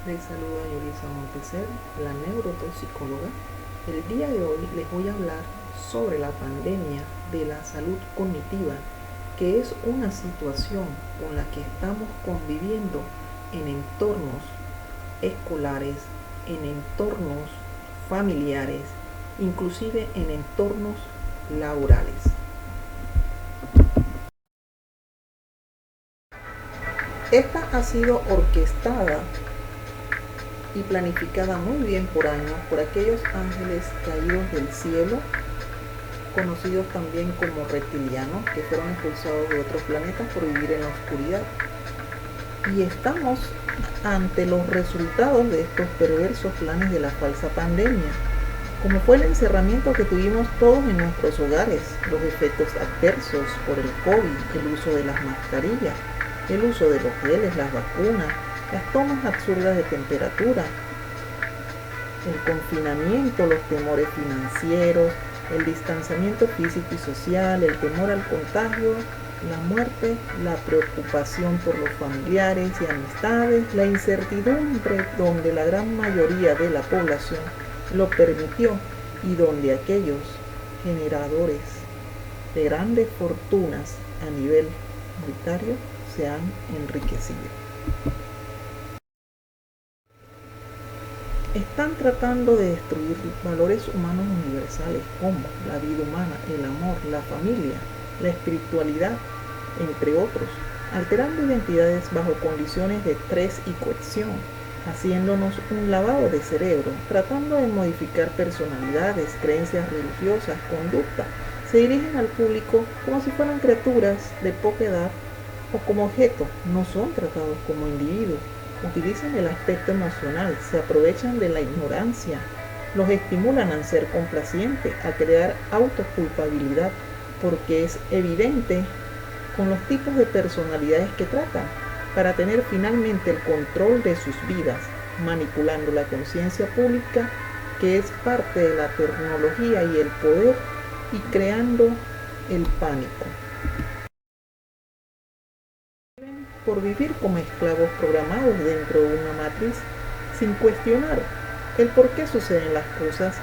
Les saluda Yulisa Monteser, la neurotoxicóloga. El día de hoy les voy a hablar sobre la pandemia de la salud cognitiva, que es una situación con la que estamos conviviendo en entornos escolares, en entornos familiares, inclusive en entornos laborales. Esta ha sido orquestada y planificada muy bien por años por aquellos ángeles caídos del cielo, conocidos también como reptilianos, que fueron expulsados de otros planetas por vivir en la oscuridad. Y estamos ante los resultados de estos perversos planes de la falsa pandemia, como fue el encerramiento que tuvimos todos en nuestros hogares, los efectos adversos por el COVID, el uso de las mascarillas, el uso de los geles, las vacunas, las tomas absurdas de temperatura, el confinamiento, los temores financieros, el distanciamiento físico y social, el temor al contagio, la muerte, la preocupación por los familiares y amistades, la incertidumbre donde la gran mayoría de la población lo permitió y donde aquellos generadores de grandes fortunas a nivel monetario se han enriquecido. Están tratando de destruir valores humanos universales como la vida humana, el amor, la familia, la espiritualidad, entre otros, alterando identidades bajo condiciones de estrés y coerción, haciéndonos un lavado de cerebro, tratando de modificar personalidades, creencias religiosas, conducta. Se dirigen al público como si fueran criaturas de poca edad o como objeto, no son tratados como individuos. Utilizan el aspecto emocional, se aprovechan de la ignorancia, los estimulan a ser complacientes, a crear autoculpabilidad, porque es evidente con los tipos de personalidades que tratan, para tener finalmente el control de sus vidas, manipulando la conciencia pública, que es parte de la tecnología y el poder, y creando el pánico. Por vivir como esclavos programados dentro de una matriz, sin cuestionar el por qué suceden las cosas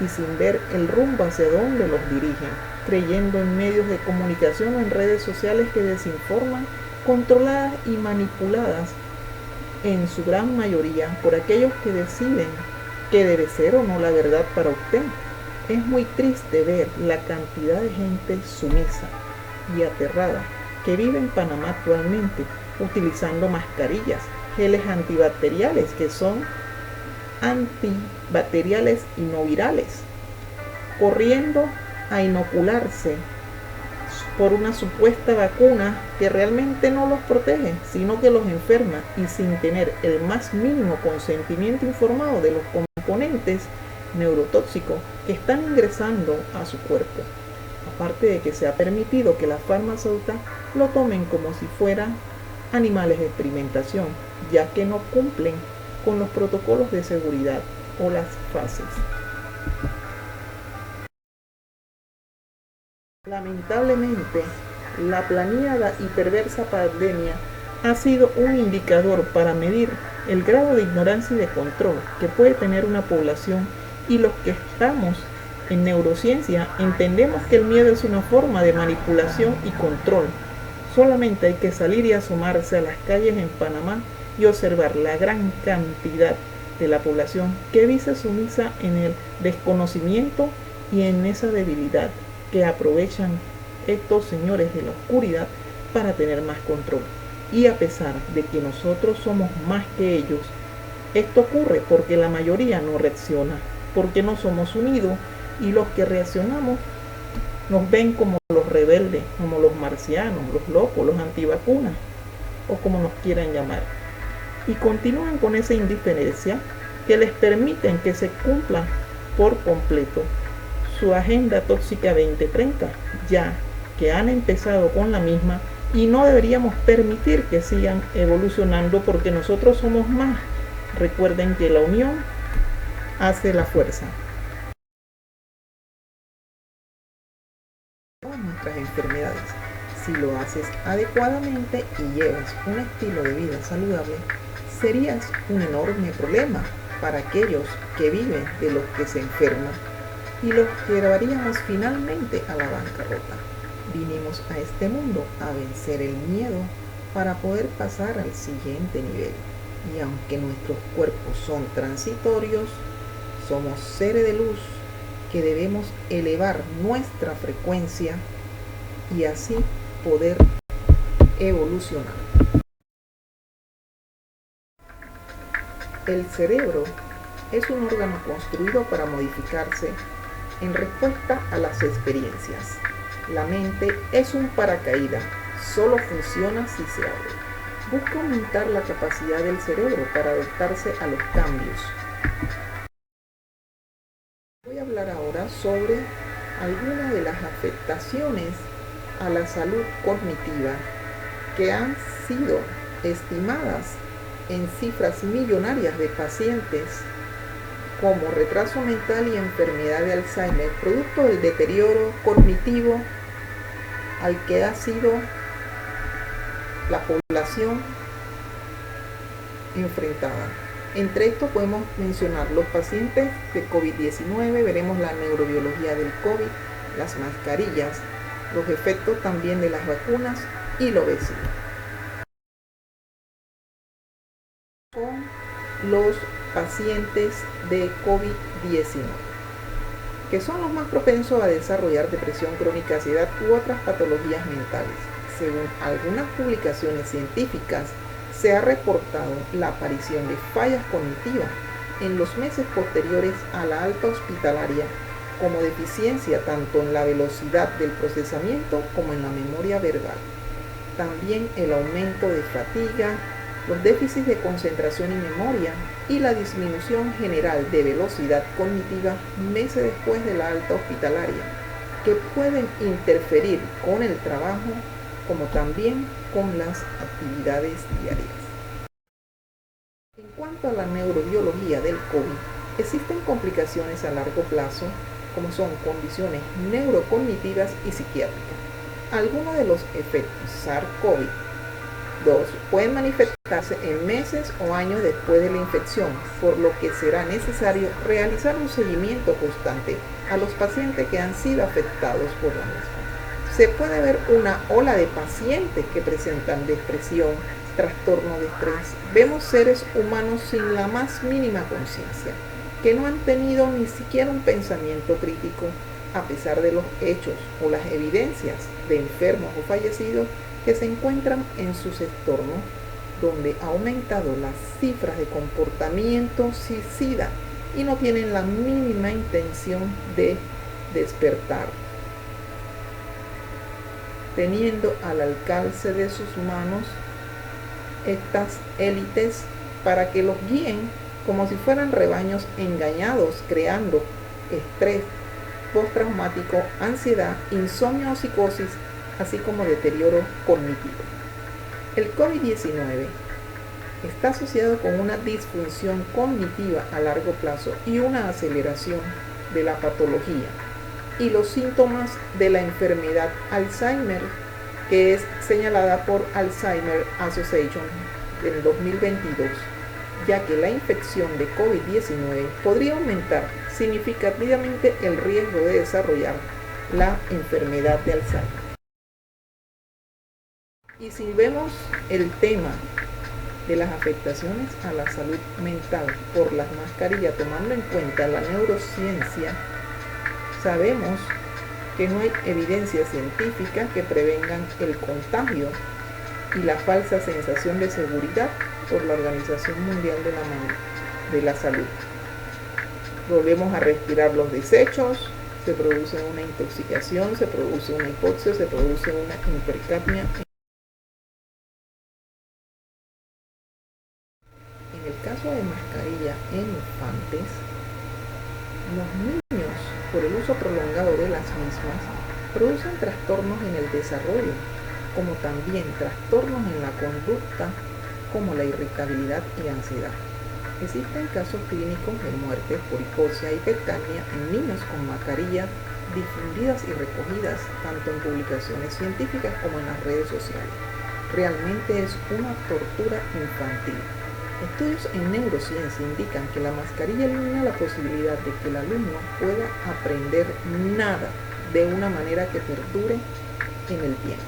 y sin ver el rumbo hacia dónde los dirigen, creyendo en medios de comunicación o en redes sociales que desinforman, controladas y manipuladas en su gran mayoría por aquellos que deciden qué debe ser o no la verdad para usted. Es muy triste ver la cantidad de gente sumisa y aterrada que vive en Panamá actualmente utilizando mascarillas, geles antibacteriales que son antibacteriales y no virales, corriendo a inocularse por una supuesta vacuna que realmente no los protege, sino que los enferma, y sin tener el más mínimo consentimiento informado de los componentes neurotóxicos que están ingresando a su cuerpo. Aparte de que se ha permitido que las farmacéuticas lo tomen como si fueran animales de experimentación, ya que no cumplen con los protocolos de seguridad o las fases. Lamentablemente, la planeada y perversa pandemia ha sido un indicador para medir el grado de ignorancia y de control que puede tener una población, y los que estamos en neurociencia entendemos que el miedo es una forma de manipulación y control. Solamente hay que salir y asomarse a las calles en Panamá y observar la gran cantidad de la población que vive sumisa en el desconocimiento y en esa debilidad que aprovechan estos señores de la oscuridad para tener más control. Y a pesar de que nosotros somos más que ellos, esto ocurre porque la mayoría no reacciona, porque no somos unidos, y los que reaccionamos nos ven como los rebeldes, como los marcianos, los locos, los antivacunas, o como nos quieran llamar. Y continúan con esa indiferencia que les permiten que se cumpla por completo su agenda tóxica 2030, ya que han empezado con la misma, y no deberíamos permitir que sigan evolucionando porque nosotros somos más. Recuerden que la unión hace la fuerza. Nuestras enfermedades, si lo haces adecuadamente y llevas un estilo de vida saludable, serías un enorme problema para aquellos que viven de los que se enferman y los llevaríamos finalmente a la bancarrota. Vinimos a este mundo a vencer el miedo para poder pasar al siguiente nivel. Y aunque nuestros cuerpos son transitorios, somos seres de luz que debemos elevar nuestra frecuencia y así poder evolucionar. El cerebro es un órgano construido para modificarse en respuesta a las experiencias. La mente es un paracaídas, solo funciona si se abre. Busca aumentar la capacidad del cerebro para adaptarse a los cambios. Voy a hablar ahora sobre algunas de las afectaciones a la salud cognitiva que han sido estimadas en cifras millonarias de pacientes como retraso mental y enfermedad de Alzheimer, producto del deterioro cognitivo al que ha sido la población enfrentada. Entre estos podemos mencionar los pacientes de COVID-19, veremos la neurobiología del COVID, las mascarillas, los efectos también de las vacunas y la obesidad. Con los pacientes de COVID-19, que son los más propensos a desarrollar depresión crónica, ansiedad u otras patologías mentales. Según algunas publicaciones científicas, se ha reportado la aparición de fallas cognitivas en los meses posteriores a la alta hospitalaria, como deficiencia tanto en la velocidad del procesamiento como en la memoria verbal. También el aumento de fatiga, los déficits de concentración y memoria y la disminución general de velocidad cognitiva meses después de la alta hospitalaria, que pueden interferir con el trabajo como también con las actividades diarias. En cuanto a la neurobiología del COVID, existen complicaciones a largo plazo como son condiciones neurocognitivas y psiquiátricas. Algunos de los efectos SARS-CoV-2 pueden manifestarse en meses o años después de la infección, por lo que será necesario realizar un seguimiento constante a los pacientes que han sido afectados por la misma. Se puede ver una ola de pacientes que presentan depresión, trastorno de estrés. Vemos seres humanos sin la más mínima conciencia, que no han tenido ni siquiera un pensamiento crítico, a pesar de los hechos o las evidencias de enfermos o fallecidos que se encuentran en sus entornos, donde ha aumentado las cifras de comportamiento suicida y no tienen la mínima intención de despertar, teniendo al alcance de sus manos estas élites para que los guíen como si fueran rebaños engañados, creando estrés postraumático, ansiedad, insomnio o psicosis, así como deterioro cognitivo. El COVID-19 está asociado con una disfunción cognitiva a largo plazo y una aceleración de la patología y los síntomas de la enfermedad Alzheimer, que es señalada por Alzheimer Association en 2022, ya que la infección de COVID-19 podría aumentar significativamente el riesgo de desarrollar la enfermedad de Alzheimer. Y si vemos el tema de las afectaciones a la salud mental por las mascarillas, tomando en cuenta la neurociencia, sabemos que no hay evidencia científica que prevengan el contagio y la falsa sensación de seguridad por la Organización Mundial de la Salud. Volvemos a respirar los desechos, se produce una intoxicación, se produce una hipoxia, se produce una hipercapnia. En el caso de mascarilla en infantes, los niños, por el uso prolongado de las mismas, producen trastornos en el desarrollo, como también trastornos en la conducta, como la irritabilidad y ansiedad. Existen casos clínicos de muerte por hipoxia y hipercapnia en niños con mascarillas difundidas y recogidas tanto en publicaciones científicas como en las redes sociales. Realmente es una tortura infantil. Estudios en neurociencia indican que la mascarilla elimina la posibilidad de que el alumno pueda aprender nada de una manera que perdure en el tiempo.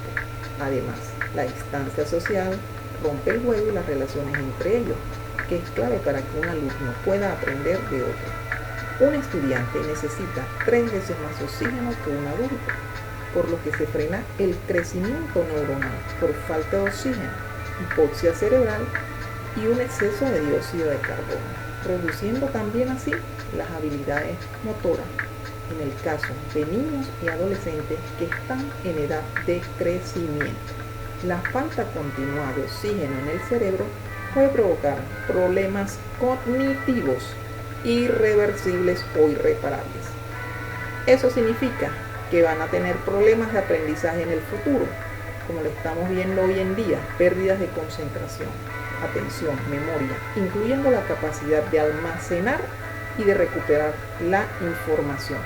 Además, la distancia social rompe el juego y las relaciones entre ellos, que es clave para que un alumno pueda aprender de otro. Un estudiante necesita 3 veces más oxígeno que un adulto, por lo que se frena el crecimiento neuronal por falta de oxígeno, hipoxia cerebral y un exceso de dióxido de carbono, reduciendo también así las habilidades motoras en el caso de niños y adolescentes que están en edad de crecimiento. La falta continua de oxígeno en el cerebro puede provocar problemas cognitivos irreversibles o irreparables. Eso significa que van a tener problemas de aprendizaje en el futuro, como lo estamos viendo hoy en día, pérdidas de concentración, atención, memoria, incluyendo la capacidad de almacenar y de recuperar la información,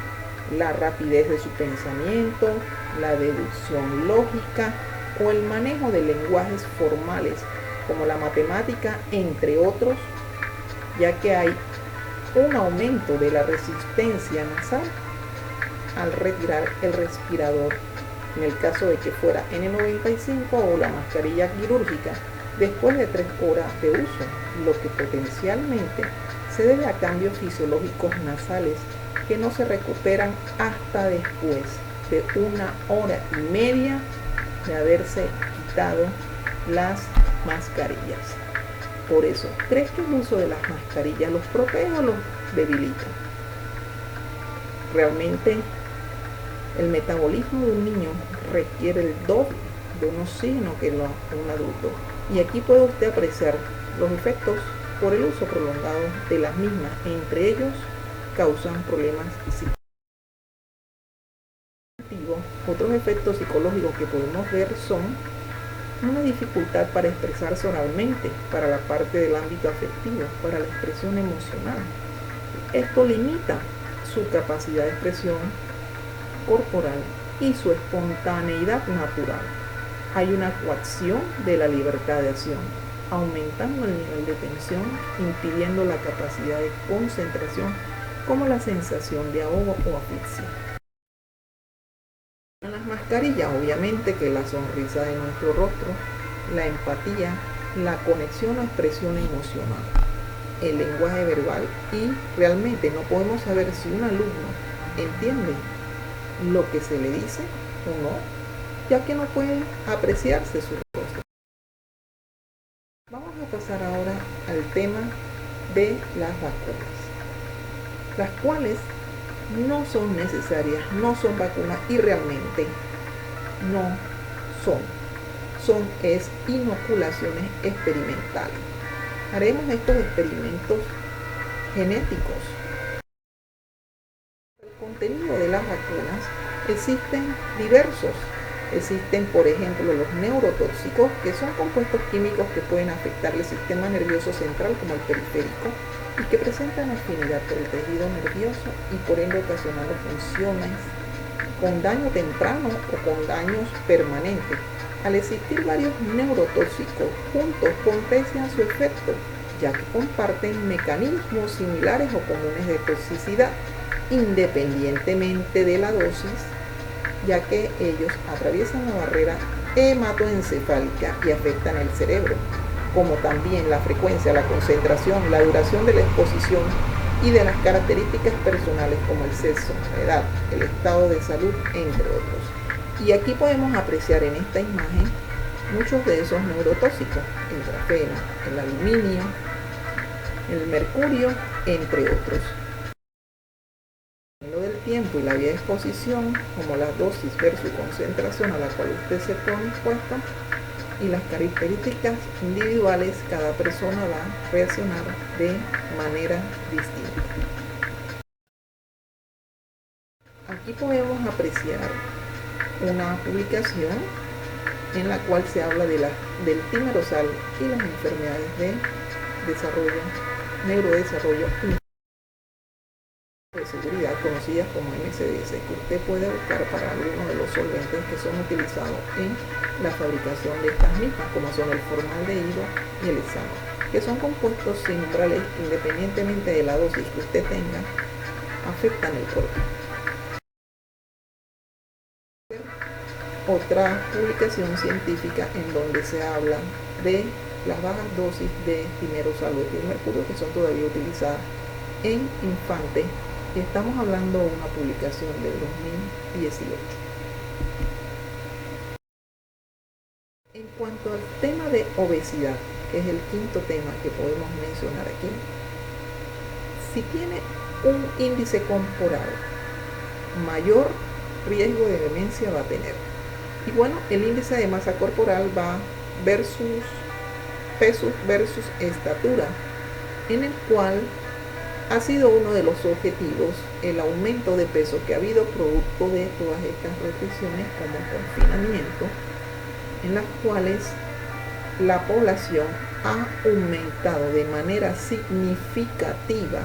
la rapidez de su pensamiento, la deducción lógica o el manejo de lenguajes formales como la matemática, entre otros, ya que hay un aumento de la resistencia nasal al retirar el respirador en el caso de que fuera N95 o la mascarilla quirúrgica después de 3 horas de uso, lo que potencialmente se debe a cambios fisiológicos nasales que no se recuperan hasta después de 1 hora y media de haberse quitado las mascarillas. Por eso, ¿crees que el uso de las mascarillas los protege o los debilita? Realmente, el metabolismo de un niño requiere el doble de un oxígeno que un adulto. Y aquí puede usted apreciar los efectos por el uso prolongado de las mismas. Entre ellos, causan problemas psicológicos. Otros efectos psicológicos que podemos ver son una dificultad para expresarse oralmente, para la parte del ámbito afectivo, para la expresión emocional. Esto limita su capacidad de expresión corporal y su espontaneidad natural. Hay una coacción de la libertad de acción, aumentando el nivel de tensión, impidiendo la capacidad de concentración, como la sensación de ahogo o asfixia. En las mascarillas, obviamente que la sonrisa de nuestro rostro, la empatía, la conexión o expresión emocional, el lenguaje verbal, y realmente no podemos saber si un alumno entiende lo que se le dice o no, ya que no puede apreciarse su rostro. Vamos a pasar ahora al tema de las vacunas, las cuales no son necesarias, no son vacunas y realmente no son inoculaciones experimentales. Haremos estos experimentos genéticos. El contenido de las vacunas existen diversos. Existen, por ejemplo, los neurotóxicos, que son compuestos químicos que pueden afectar el sistema nervioso central como el periférico y que presentan afinidad por el tejido nervioso y por ende ocasionando funciones con daño temprano o con daños permanentes. Al existir varios neurotóxicos juntos potencian su efecto, ya que comparten mecanismos similares o comunes de toxicidad, independientemente de la dosis, ya que ellos atraviesan la barrera hematoencefálica y afectan el cerebro, como también la frecuencia, la concentración, la duración de la exposición y de las características personales como el sexo, la edad, el estado de salud, entre otros. Y aquí podemos apreciar en esta imagen muchos de esos neurotóxicos, el grafeno, el aluminio, el mercurio, entre otros. Del tiempo y la vía de exposición, como la dosis versus concentración a la cual usted se pone expuesta, y las características individuales, cada persona va a reaccionar de manera distinta. Aquí podemos apreciar una publicación en la cual se habla del timerosal y las enfermedades de desarrollo, neurodesarrollo de seguridad, conocidas como MCDS, que usted puede buscar para algunos de los solventes que son utilizados en la fabricación de estas mismas, como son el formaldehído y el hexano. que son compuestos sin umbrales independientemente de la dosis que usted tenga, afectan el cuerpo. Otra publicación científica en donde se habla de las bajas dosis de dimerosalveto y mercurio que son todavía utilizadas en infantes, y estamos hablando de una publicación del 2018. En cuanto al tema de obesidad, que es el quinto tema que podemos mencionar aquí, si tiene un índice corporal mayor, riesgo de demencia va a tener. Y bueno, el índice de masa corporal va versus peso versus estatura, en el cual ha sido uno de los objetivos el aumento de peso que ha habido producto de todas estas restricciones como confinamiento, en las cuales la población ha aumentado de manera significativa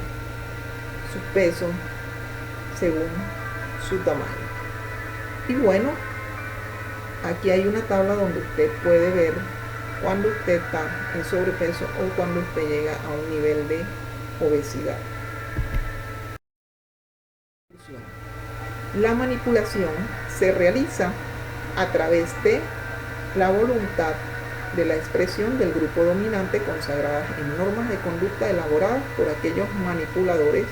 su peso según su tamaño. Y bueno, aquí hay una tabla donde usted puede ver cuando usted está en sobrepeso o cuando usted llega a un nivel de obesidad. La manipulación se realiza a través de la voluntad de la expresión del grupo dominante consagradas en normas de conducta elaboradas por aquellos manipuladores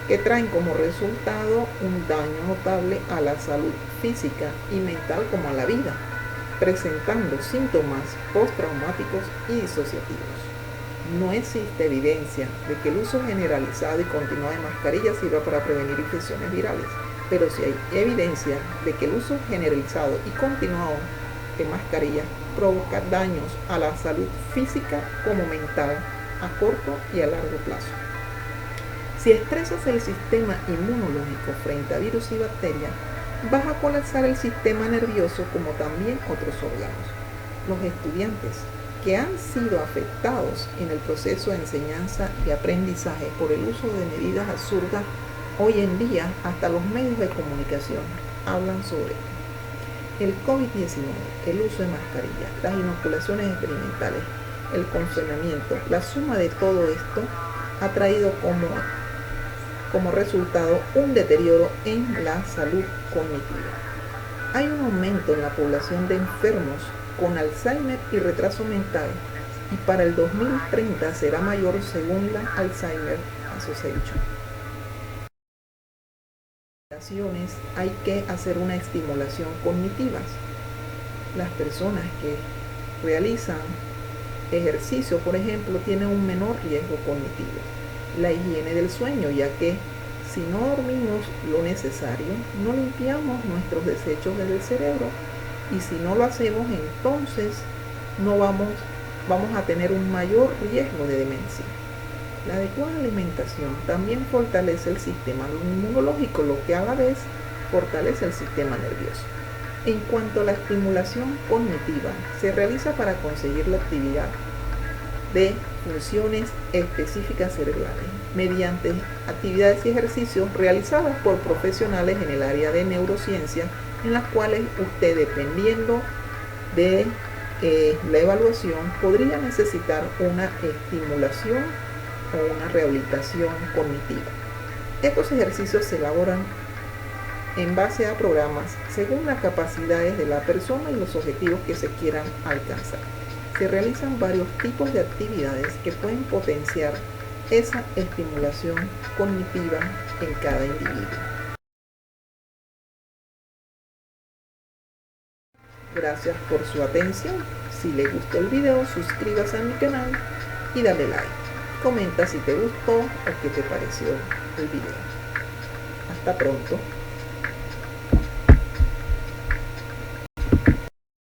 que traen como resultado un daño notable a la salud física y mental como a la vida, presentando síntomas postraumáticos y disociativos. No existe evidencia de que el uso generalizado y continuado de mascarillas sirva para prevenir infecciones virales, pero sí hay evidencia de que el uso generalizado y continuado de mascarillas provoca daños a la salud física como mental a corto y a largo plazo. Si estresas el sistema inmunológico frente a virus y bacterias, vas a colapsar el sistema nervioso como también otros órganos. Los estudiantes que han sido afectados en el proceso de enseñanza y aprendizaje por el uso de medidas absurdas, hoy en día hasta los medios de comunicación hablan sobre esto. El COVID-19, el uso de mascarillas, las inoculaciones experimentales, el confinamiento, la suma de todo esto ha traído como resultado un deterioro en la salud cognitiva. Hay un aumento en la población de enfermos con Alzheimer y retraso mental, y para el 2030 será mayor según la Alzheimer Association. Hay que hacer una estimulación cognitiva. Las personas que realizan ejercicio, por ejemplo, tienen un menor riesgo cognitivo. La higiene del sueño, ya que si no dormimos lo necesario, no limpiamos nuestros desechos del cerebro, y si no lo hacemos, entonces vamos a tener un mayor riesgo de demencia. La adecuada alimentación también fortalece el sistema inmunológico, lo que a la vez fortalece el sistema nervioso. En cuanto a la estimulación cognitiva, se realiza para conseguir la actividad de funciones específicas cerebrales mediante actividades y ejercicios realizadas por profesionales en el área de neurociencia, en las cuales usted, dependiendo de la evaluación, podría necesitar una estimulación o una rehabilitación cognitiva. Estos ejercicios se elaboran en base a programas según las capacidades de la persona y los objetivos que se quieran alcanzar. Se realizan varios tipos de actividades que pueden potenciar esa estimulación cognitiva en cada individuo. Gracias por su atención. Si le gustó el video, suscríbase a mi canal y dale like. Comenta si te gustó o qué te pareció el video. Hasta pronto.